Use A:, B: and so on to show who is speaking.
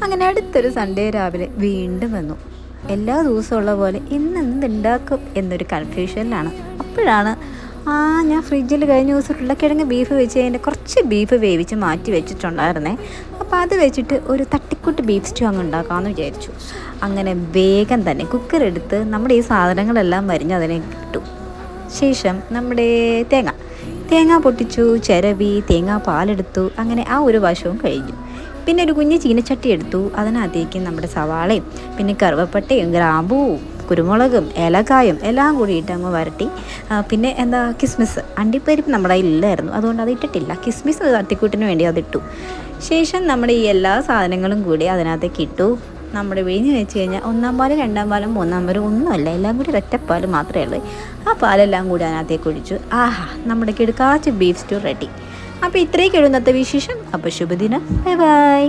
A: അങ്ങനെ അടുത്തൊരു സൺഡേ രാവിലെ വീണ്ടും വന്നു. എല്ലാ ദിവസവും ഉള്ള പോലെ ഇന്ന് എന്തുണ്ടാക്കും എന്നൊരു കൺഫ്യൂഷനിലാണ്. അപ്പോഴാണ് ഞാൻ ഫ്രിഡ്ജിൽ കഴിഞ്ഞ ദിവസം ഉരുളക്കിഴങ്ങ് ബീഫ് വെച്ച് അതിൻ്റെ കുറച്ച് ബീഫ് വേവിച്ച് മാറ്റി വെച്ചിട്ടുണ്ടായിരുന്നേ. അപ്പോൾ അത് വെച്ചിട്ട് ഒരു തട്ടിക്കൂട്ട് ബീഫ് സ്റ്റൂ അങ്ങ് ഉണ്ടാക്കാമെന്ന് വിചാരിച്ചു. അങ്ങനെ വേഗം തന്നെ കുക്കർ എടുത്ത് നമ്മുടെ ഈ സാധനങ്ങളെല്ലാം വരിഞ്ഞ് അതിനെ ഇട്ടു. ശേഷം നമ്മുടെ തേങ്ങ പൊട്ടിച്ചു, ചിരവി, തേങ്ങാ പാലെടുത്തു. അങ്ങനെ ആ ഒരു വശവും കഴിഞ്ഞു. പിന്നെ ഒരു കുഞ്ഞ് ചീനച്ചട്ടി എടുത്തു. അതിനകത്തേക്ക് നമ്മുടെ സവാളയും പിന്നെ കറുവപ്പട്ടയും ഗ്രാമ്പൂവും കുരുമുളകും ഏലക്കായും എല്ലാം കൂടി ഇട്ട് അങ്ങ് വരട്ടി. പിന്നെ കിസ്മിസ്, അണ്ടിപ്പരിപ്പ് നമ്മുടെ കയ്യിലില്ലായിരുന്നു, അതുകൊണ്ട് അത് ഇട്ടിട്ടില്ല. കിസ്മിസ് തട്ടിക്കൂട്ടിന് വേണ്ടി അതിട്ടു. ശേഷം നമ്മുടെ ഈ എല്ലാ സാധനങ്ങളും കൂടി അതിനകത്തേക്ക് ഇട്ടു. നമ്മുടെ വിഴിഞ്ഞ് വെച്ച് കഴിഞ്ഞാൽ 1-ാം പാല് 2-ാം പാലും 3-ാം പാലും ഒന്നുമല്ല, എല്ലാം കൂടി ഒറ്റപ്പാൽ മാത്രമേ ഉള്ളൂ. ആ പാലെല്ലാം കൂടി അതിനകത്തേക്ക് ഒഴിച്ചു. നമ്മുടെ കിടുക്കാച്ച് ബീഫ് സ്റ്റൂ റെഡി. അപ്പോൾ ഇത്രയൊക്കെ ഇന്നത്തെ വിശേഷം. അപ്പോൾ ശുഭദിനം. Bye bye.